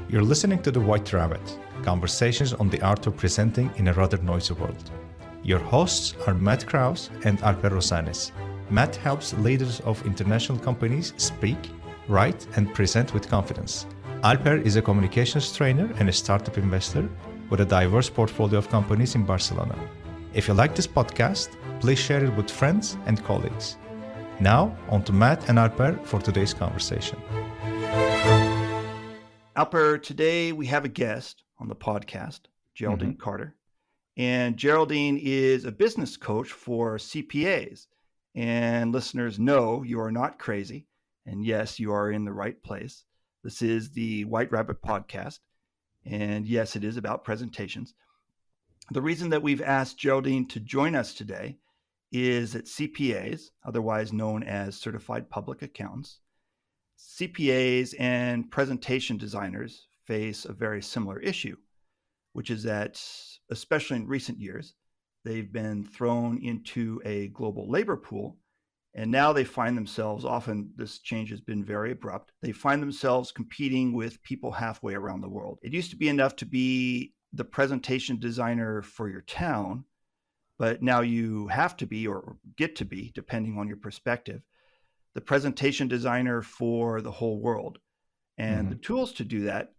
You're listening to The White Rabbit, conversations on the art of presenting in a rather noisy world. Your hosts are Matt Krause and Alper Rozanes. Matt helps leaders of international companies speak, write, and present with confidence. Alper is a communications trainer and a startup investor with a diverse portfolio of companies in Barcelona. If you like this podcast, please share it with friends and colleagues. Now, on to Matt and Alper for today's conversation. Alper, today we have a guest on the podcast, Geraldine Carter. And Geraldine is a business coach for CPAs. And listeners know you are not crazy. And yes, you are in the right place. This is the White Rabbit podcast. And yes, it is about presentations. The reason that we've asked Geraldine to join us today is that CPAs, otherwise known as certified public accountants, CPAs and presentation designers face a very similar issue, which is that, especially in recent years, they've been thrown into a global labor pool, and now they find themselves, often this change has been very abrupt, they find themselves competing with people halfway around the world. It used to be enough to be the presentation designer for your town, but now you have to be, or get to be, depending on your perspective, the presentation designer for the whole world. And the tools to do that,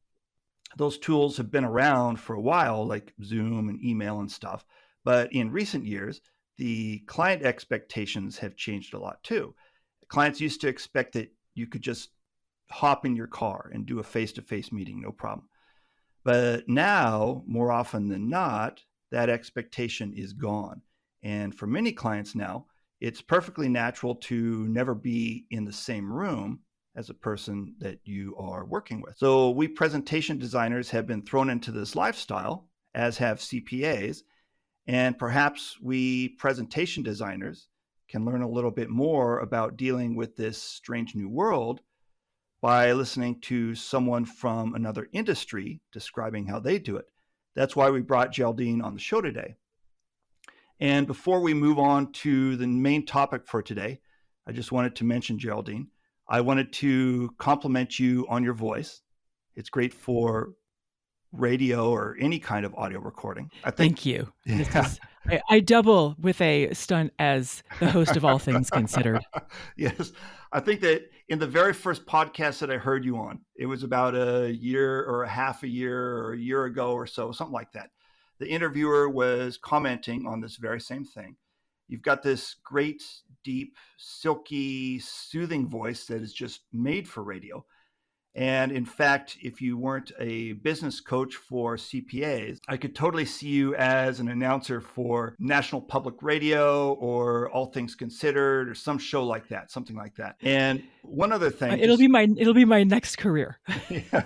those tools have been around for a while, like Zoom and email and stuff. But in recent years, the client expectations have changed a lot too. Clients used to expect that you could just hop in your car and do a face-to-face meeting, no problem. But now, more often than not, that expectation is gone. And for many clients now, it's perfectly natural to never be in the same room as a person that you are working with. So we presentation designers have been thrown into this lifestyle, as have CPAs, and perhaps we presentation designers can learn a little bit more about dealing with this strange new world by listening to someone from another industry describing how they do it. That's why we brought Geraldine on the show today. And before we move on to the main topic for today, I just wanted to mention, Geraldine, I wanted to compliment you on your voice. It's great for radio or any kind of audio recording. Thank you. Yeah. I double with a stunt as the host of All Things Considered. Yes. I think that in the very first podcast that I heard you on, it was about a year or a half a year or a year ago or so, something like that. The interviewer was commenting on this very same thing. You've got this great, deep, silky, soothing voice that is just made for radio. And in fact, if you weren't a business coach for CPAs, I could totally see you as an announcer for National Public Radio or All Things Considered or some show like that, something like that. And one other thing, it'll be my next career. Yeah.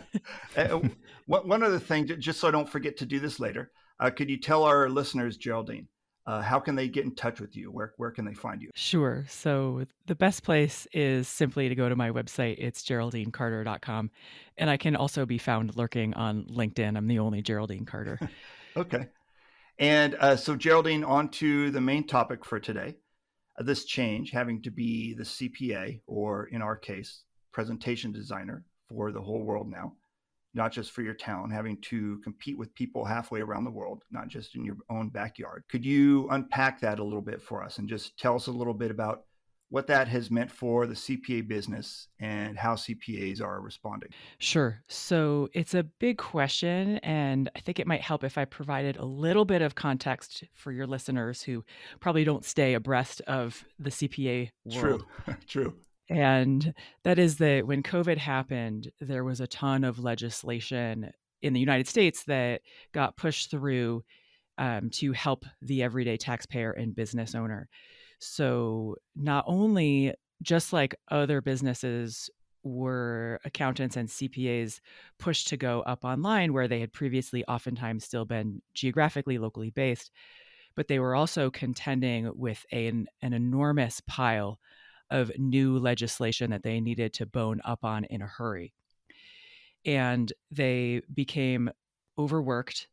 One other thing, just so I don't forget to do this later, could you tell our listeners, Geraldine, how can they get in touch with you? Where can they find you? Sure. So the best place is simply to go to my website. It's GeraldineCarter.com. And I can also be found lurking on LinkedIn. I'm the only Geraldine Carter. Okay. And so Geraldine, on to the main topic for today, this change having to be the CPA, or in our case, presentation designer for the whole world now, not just for your town, having to compete with people halfway around the world, not just in your own backyard. Could you unpack that a little bit for us and just tell us a little bit about what that has meant for the CPA business and how CPAs are responding? Sure. So it's a big question, and I think it might help if I provided a little bit of context for your listeners who probably don't stay abreast of the CPA world. True. And that is that when COVID happened, there was a ton of legislation in the United States that got pushed through to help the everyday taxpayer and business owner. So not only, just like other businesses, were accountants and CPAs pushed to go up online where they had previously oftentimes still been geographically locally based, but they were also contending with an enormous pile of new legislation that they needed to bone up on in a hurry. And they became overworked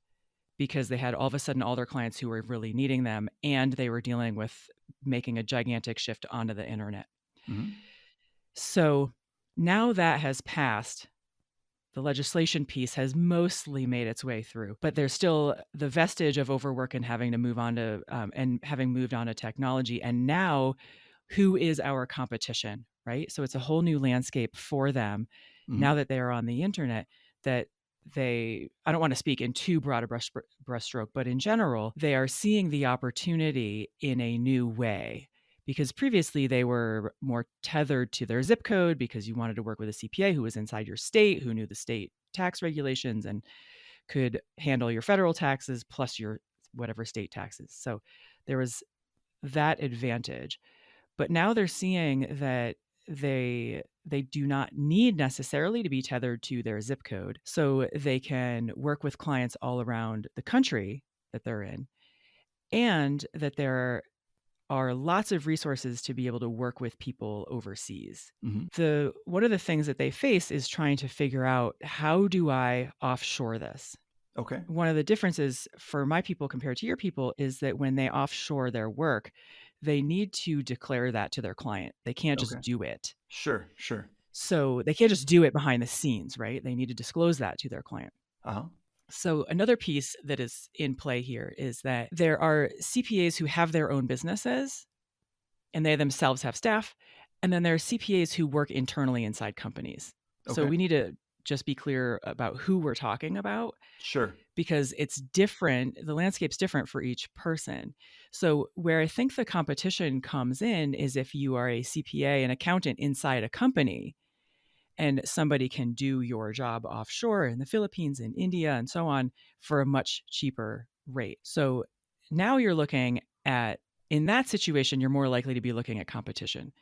because they had all of a sudden all their clients who were really needing them, and they were dealing with making a gigantic shift onto the internet. So now that has passed, the legislation piece has mostly made its way through, but there's still the vestige of overwork and having to move on to and having moved on to technology. And now, who is our competition, right? So it's a whole new landscape for them now that they are on the internet. That I don't want to speak in too broad a brushstroke, but in general, they are seeing the opportunity in a new way. Because previously they were more tethered to their zip code because you wanted to work with a CPA who was inside your state, who knew the state tax regulations and could handle your federal taxes plus your whatever state taxes. So there was that advantage. But now they're seeing that they do not need necessarily to be tethered to their zip code. So they can work with clients all around the country that they're in, and that there are lots of resources to be able to work with people overseas. One of the things that they face is trying to figure out, how do I offshore this? Okay. One of the differences for my people compared to your people is that when they offshore their work, they need to declare that to their client. They can't just do it. Sure. So they can't just do it behind the scenes, right? They need to disclose that to their client. So another piece that is in play here is that there are CPAs who have their own businesses and they themselves have staff. And then there are CPAs who work internally inside companies. So we need to just be clear about who we're talking about. Sure. Because it's different. The landscape's different for each person. So where I think the competition comes in is if you are a CPA, an accountant inside a company, and somebody can do your job offshore in the Philippines and India and so on for a much cheaper rate. So now you're looking at, in that situation, you're more likely to be looking at competition.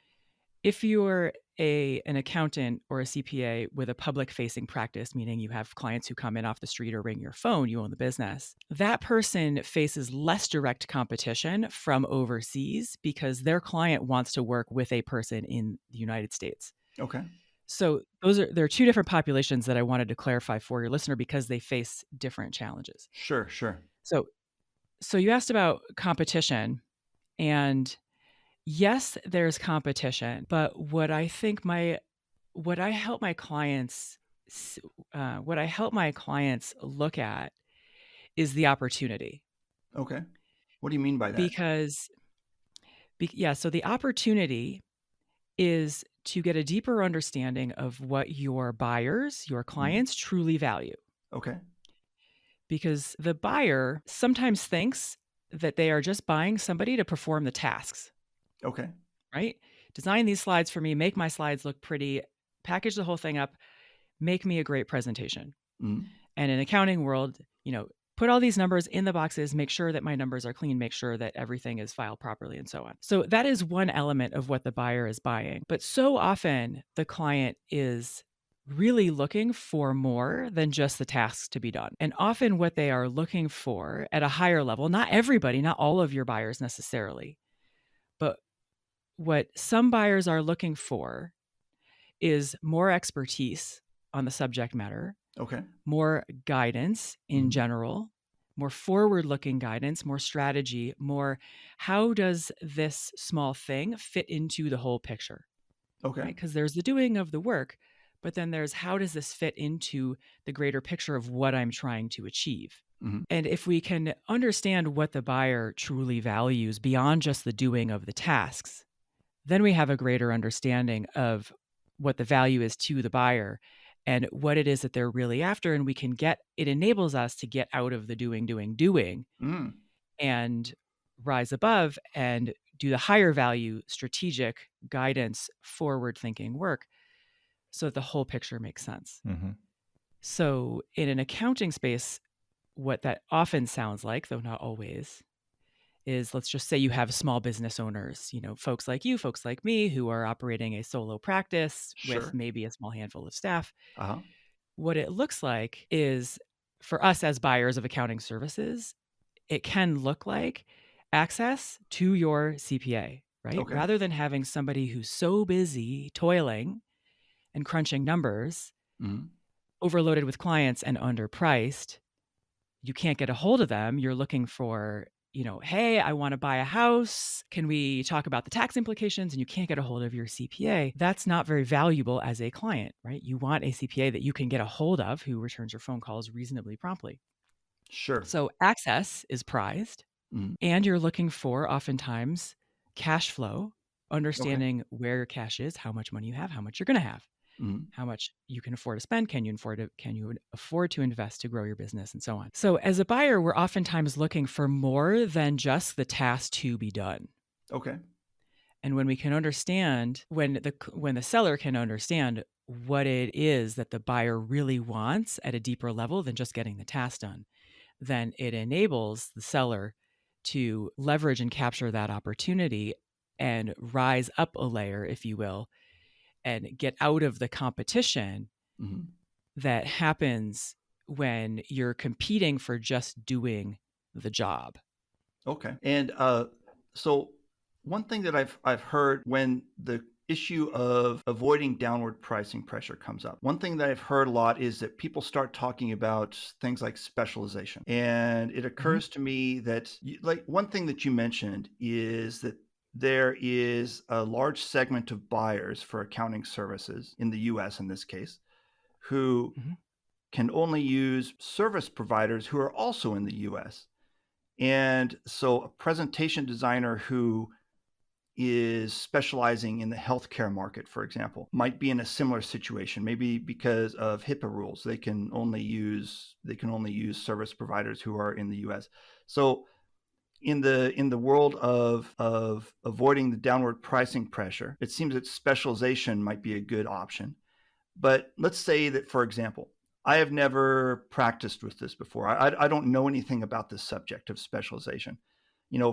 If you're an accountant or a CPA with a public-facing practice, meaning you have clients who come in off the street or ring your phone, you own the business, that person faces less direct competition from overseas because their client wants to work with a person in the United States. Okay. So there are two different populations that I wanted to clarify for your listener because they face different challenges. Sure. So you asked about competition, and yes, there's competition, but what I help my clients look at is the opportunity. Okay. What do you mean by that? So the opportunity is to get a deeper understanding of what your buyers, your clients truly value. Okay. Because the buyer sometimes thinks that they are just buying somebody to perform the tasks. Okay. Right? Design these slides for me, make my slides look pretty, package the whole thing up, make me a great presentation. And in accounting world, put all these numbers in the boxes, make sure that my numbers are clean, make sure that everything is filed properly, and so on. So that is one element of what the buyer is buying. But so often the client is really looking for more than just the tasks to be done. And often what they are looking for at a higher level, not everybody, not all of your buyers necessarily, but what some buyers are looking for is more expertise on the subject matter. Okay. More guidance in general, more forward-looking guidance, more strategy, more how does this small thing fit into the whole picture? Okay. Because there's the doing of the work, but then there's how does this fit into the greater picture of what I'm trying to achieve? And if we can understand what the buyer truly values beyond just the doing of the tasks, then we have a greater understanding of what the value is to the buyer and what it is that they're really after. And it enables us to get out of the doing and rise above and do the higher value, strategic guidance, forward thinking work so that the whole picture makes sense. So in an accounting space, what that often sounds like, though not always, is, let's just say you have small business owners, folks like you, folks like me, who are operating a solo practice with maybe a small handful of staff. What it looks like is, for us as buyers of accounting services, it can look like access to your CPA, right? Okay. Rather than having somebody who's so busy toiling and crunching numbers, overloaded with clients and underpriced, you can't get a hold of them. You're looking for hey, I want to buy a house. Can we talk about the tax implications? And you can't get a hold of your CPA. That's not very valuable as a client, right? You want a CPA that you can get a hold of who returns your phone calls reasonably promptly. Sure. So access is prized, and you're looking for oftentimes cash flow, understanding where your cash is, how much money you have, how much you're going to have, how much you can afford to spend, can you afford to invest to grow your business, and so on. So as a buyer, we're oftentimes looking for more than just the task to be done. Okay. And when we can understand, when the seller can understand what it is that the buyer really wants at a deeper level than just getting the task done, then it enables the seller to leverage and capture that opportunity and rise up a layer, if you will, and get out of the competition that happens when you're competing for just doing the job. Okay. And so one thing that I've heard when the issue of avoiding downward pricing pressure comes up, one thing that I've heard a lot is that people start talking about things like specialization. And it occurs to me that like one thing that you mentioned is that there is a large segment of buyers for accounting services in the US in this case who can only use service providers who are also in the US. And so a presentation designer who is specializing in the healthcare market, for example, might be in a similar situation. Maybe because of HIPAA rules, they can only use service providers who are in the US. So in the world of avoiding the downward pricing pressure, it seems that specialization might be a good option. But let's say that, for example, I have never practiced with this before. I don't know anything about this subject of specialization.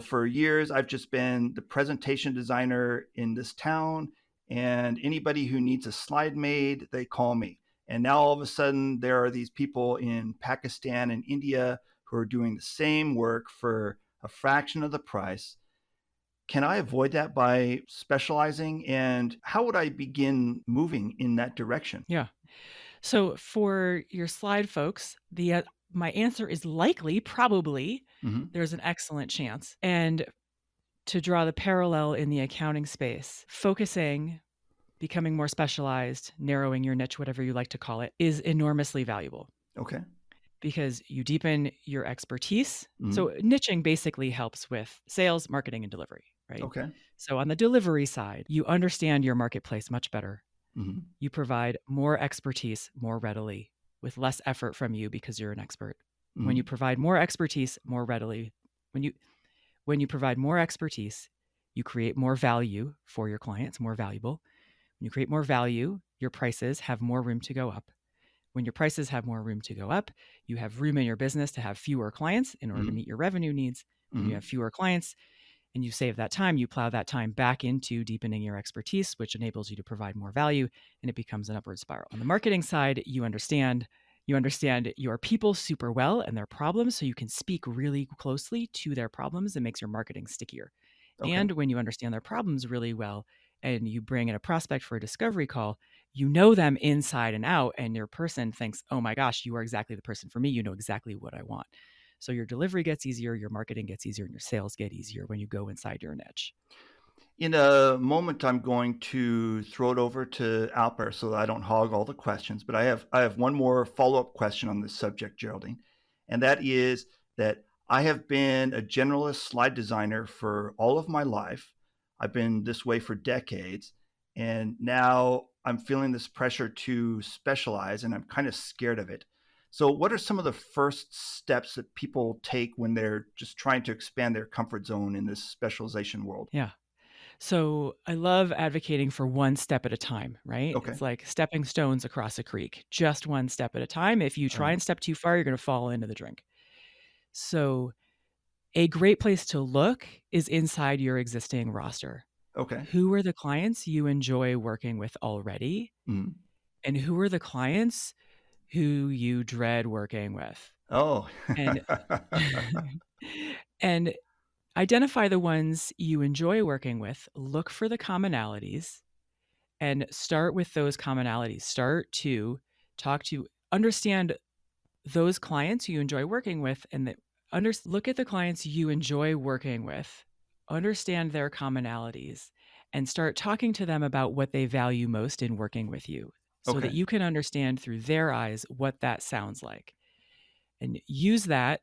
For years, I've just been the presentation designer in this town, and anybody who needs a slide made, they call me. And now all of a sudden, there are these people in Pakistan and India who are doing the same work for a fraction of the price. Can I avoid that by specializing? And how would I begin moving in that direction? Yeah. So for your slide folks, my answer is likely, probably. There's an excellent chance. And to draw the parallel in the accounting space, focusing, becoming more specialized, narrowing your niche, whatever you like to call it, is enormously valuable. Okay. Because you deepen your expertise. So niching basically helps with sales, marketing, and delivery, right? Okay. So on the delivery side, you understand your marketplace much better. You provide more expertise more readily with less effort from you because you're an expert. When you provide more expertise more readily, when you provide more expertise, you create more value for your clients, more valuable. When you create more value, your prices have more room to go up. When your prices have more room to go up, you have room in your business to have fewer clients in order to meet your revenue needs. When you have fewer clients and you save that time, you plow that time back into deepening your expertise, which enables you to provide more value, and it becomes an upward spiral. On the marketing side, you understand your people super well and their problems, so you can speak really closely to their problems. It makes your marketing stickier. Okay. And when you understand their problems really well and you bring in a prospect for a discovery call, you know them inside and out, and your person thinks, oh my gosh, you are exactly the person for me. You know exactly what I want. So your delivery gets easier, your marketing gets easier, and your sales get easier when you go inside your niche. In a moment, I'm going to throw it over to Alper so that I don't hog all the questions. But I have one more follow-up question on this subject, Geraldine, and that is that I have been a generalist slide designer for all of my life. I've been this way for decades, and now I'm feeling this pressure to specialize, and I'm kind of scared of it. So what are some of the first steps that people take when they're just trying to expand their comfort zone in this specialization world? Yeah. So I love advocating for one step at a time, right? Okay. It's like stepping stones across a creek, just one step at a time. If you try and step too far, you're going to fall into the drink. So a great place to look is inside your existing roster. Okay. Who are the clients you enjoy working with already? And who are the clients who you dread working with? Oh. And and identify the ones you enjoy working with, look for the commonalities, and start with those commonalities. Start to understand those clients who you enjoy working with and look at the clients you enjoy working with, understand their commonalities, and start talking to them about what they value most in working with you so that Okay. you can understand through their eyes what that sounds like. And use that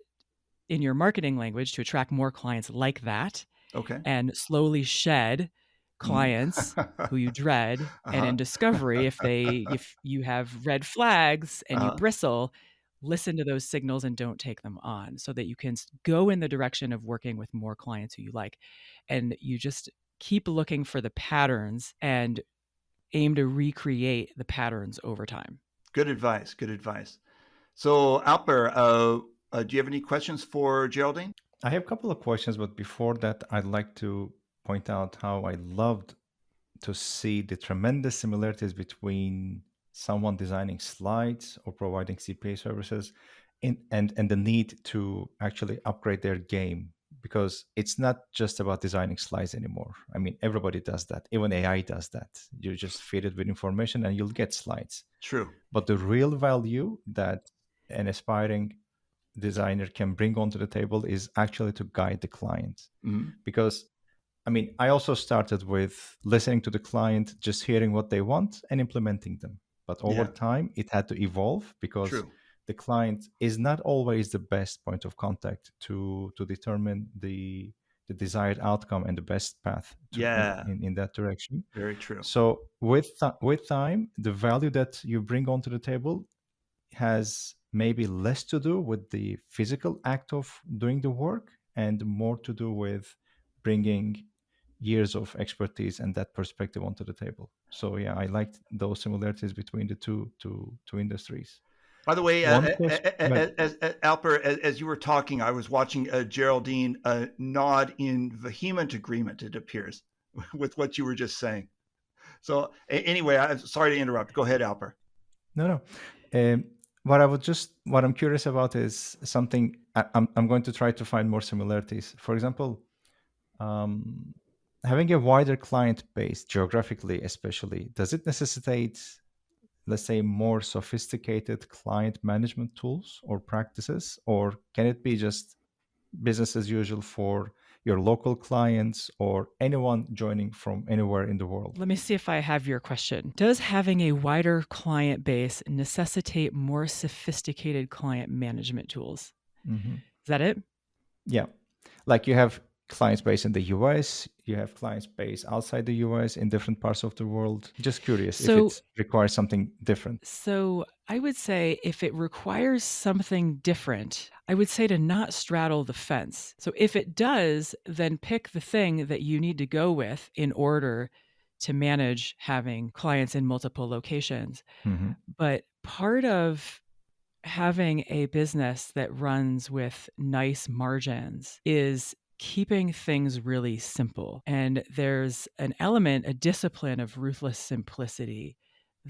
in your marketing language to attract more clients like that, Okay. and slowly shed Mm. clients who you dread. And Uh-huh. in discovery, if you have red flags and you Uh-huh. bristle, listen to those signals and don't take them on, so that you can go in the direction of working with more clients who you like. And you just keep looking for the patterns and aim to recreate the patterns over time. Good advice. Good advice. So, Alper, do you have any questions for Geraldine? I have a couple of questions, but before that, I'd like to point out how I loved to see the tremendous similarities between someone designing slides or providing CPA services and the need to actually upgrade their game, because it's not just about designing slides anymore. I mean, everybody does that. Even AI does that. You just feed it with information and you'll get slides. True. But the real value that an aspiring designer can bring onto the table is actually to guide the client. Mm-hmm. Because I mean, I also started with listening to the client, just hearing what they want and implementing them. But over Yeah. time, it had to evolve because True. the client is not always the best point of contact to determine the desired outcome and the best path to, Yeah. in that direction. Very true. So with time, the value that you bring onto the table has maybe less to do with the physical act of doing the work and more to do with bringing years of expertise and that perspective onto the table. So yeah, I liked those similarities between the two industries. By the way, One question, as Alper, as you were talking, I was watching Geraldine nod in vehement agreement, it appears, with what you were just saying. So anyway, I'm sorry to interrupt. Go ahead, Alper. no. What I'm curious about is something I'm going to try to find more similarities. For example, um, having a wider client base geographically, especially, does it necessitate, let's say, more sophisticated client management tools or practices, or can it be just business as usual for your local clients or anyone joining from anywhere in the world? Let me see if I have your question. Does having a wider client base necessitate more sophisticated client management tools? Mm-hmm. Is that it? Yeah. Like you have clients based in the US, you have clients based outside the US in different parts of the world. Just curious if it requires something different. So I would say if it requires something different, I would say to not straddle the fence. So if it does, then pick the thing that you need to go with in order to manage having clients in multiple locations. Mm-hmm. But part of having a business that runs with nice margins is keeping things really simple. And there's an element, a discipline of ruthless simplicity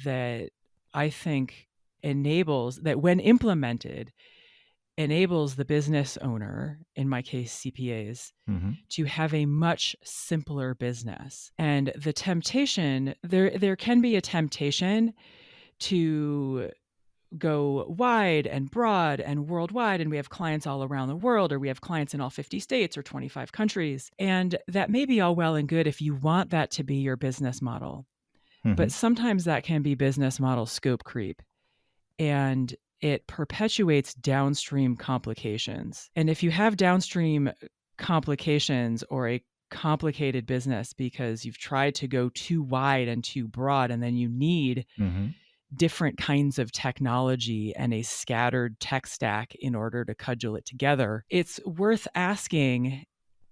that I think enables, that when implemented, enables the business owner, in my case, CPAs, Mm-hmm. to have a much simpler business. And the temptation, there can be a temptation to go wide and broad and worldwide, and we have clients all around the world, or we have clients in all 50 states or 25 countries. And that may be all well and good if you want that to be your business model. Mm-hmm. But sometimes that can be business model scope creep, and it perpetuates downstream complications. And if you have downstream complications or a complicated business because you've tried to go too wide and too broad, and then you need Mm-hmm. different kinds of technology and a scattered tech stack in order to cudgel it together, it's worth asking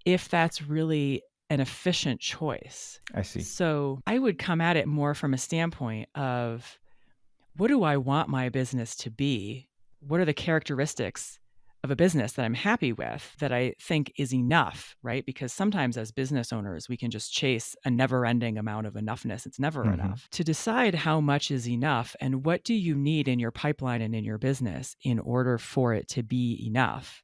if that's really an efficient choice. I see. So I would come at it more from a standpoint of, what do I want my business to be? What are the characteristics of a business that I'm happy with, that I think is enough, right? Because sometimes as business owners, we can just chase a never-ending amount of enoughness. It's never Mm-hmm. enough. To decide how much is enough and what do you need in your pipeline and in your business in order for it to be enough.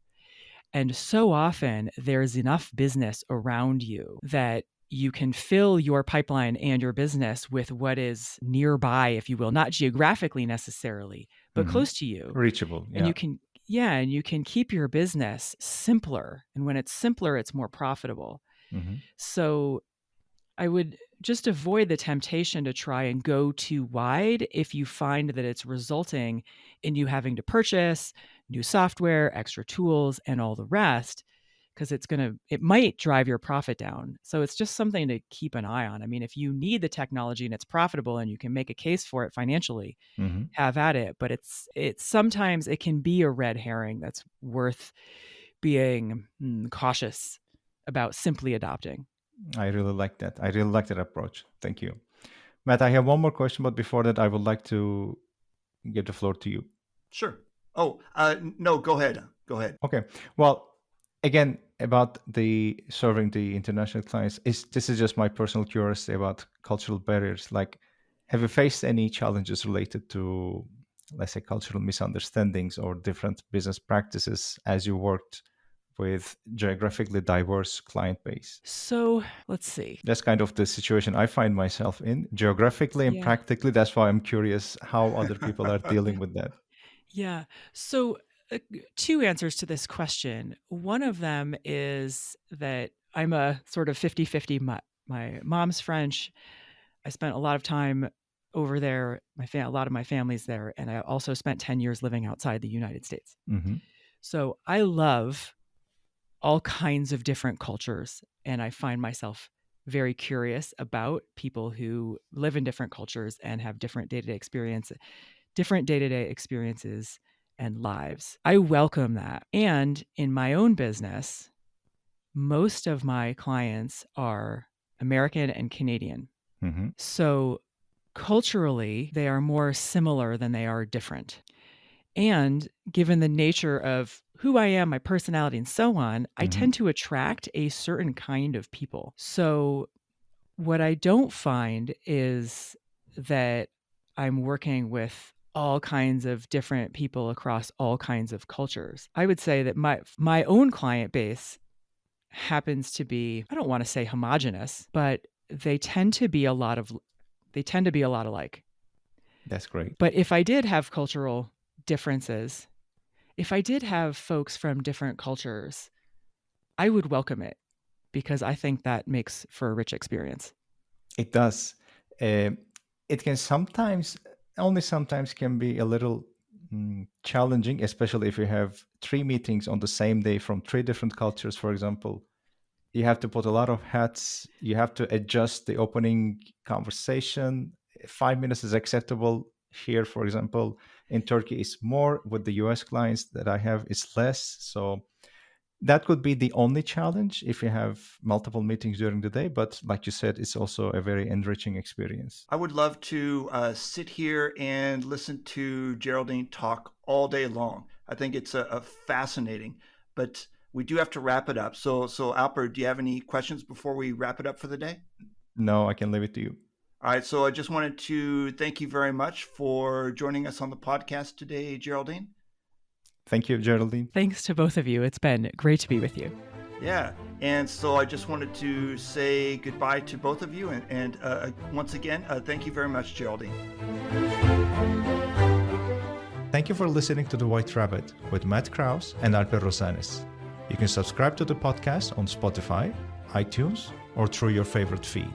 And so often there's enough business around you that you can fill your pipeline and your business with what is nearby, if you will, not geographically necessarily, but Mm-hmm. close to you. Reachable. Yeah. And you can, Yeah, and you can keep your business simpler. And when it's simpler, it's more profitable. Mhm. So I would just avoid the temptation to try and go too wide if you find that it's resulting in you having to purchase new software, extra tools, and all the rest, because it might drive your profit down. So it's just something to keep an eye on. I mean, if you need the technology and it's profitable and you can make a case for it financially, Mhm. have at it. But it's sometimes it can be a red herring that's worth being cautious about simply adopting. I really like that. I really like that approach. Thank you. Matt, I have one more question, but before that, I would like to give the floor to you. Sure. Oh, no, go ahead. Go ahead. Okay. Well, again, about the serving the international clients, this is just my personal curiosity about cultural barriers. Like, have you faced any challenges related to, let's say, cultural misunderstandings or different business practices as you worked with geographically diverse client base? So let's see. That's kind of the situation I find myself in, geographically and Yeah. practically. That's why I'm curious how other people are dealing with that. Yeah. So, two answers to this question. One of them is that I'm a sort of 50-50. My mom's French. I spent a lot of time over there. A lot of my family's there. And I also spent 10 years living outside the United States. Hmm. So I love all kinds of different cultures. And I find myself very curious about people who live in different cultures and have different day-to-day experiences and lives. I welcome that. And in my own business, most of my clients are American and Canadian. Hmm. So culturally, they are more similar than they are different. And given the nature of who I am, my personality, and so on, I Hmm. tend to attract a certain kind of people. So what I don't find is that I'm working with all kinds of different people across all kinds of cultures. I would say that my own client base happens to be, I don't want to say homogenous, but they tend to be a lot alike. That's great. But if I did have cultural differences, if I did have folks from different cultures, I would welcome it because I think that makes for a rich experience. It does. Uh, it can sometimes, only sometimes, can be a little challenging, especially if you have three meetings on the same day from three different cultures, for example. You have to put a lot of hats. You have to adjust the opening conversation. 5 minutes is acceptable here, for example. In Turkey, it's more. With the US clients that I have, it's less. So that could be the only challenge if you have multiple meetings during the day. But like you said, it's also a very enriching experience. I would love to sit here and listen to Geraldine talk all day long. I think it's a fascinating, but we do have to wrap it up. So Alper, do you have any questions before we wrap it up for the day? No, I can leave it to you. All right. So I just wanted to thank you very much for joining us on the podcast today, Geraldine. Thank you, Geraldine. Thanks to both of you. It's been great to be with you. Yeah. And so I just wanted to say goodbye to both of you. And once again, thank you very much, Geraldine. Thank you for listening to The White Rabbit with Matt Krause and Alper Rozanes. You can subscribe to the podcast on Spotify, iTunes, or through your favorite feed.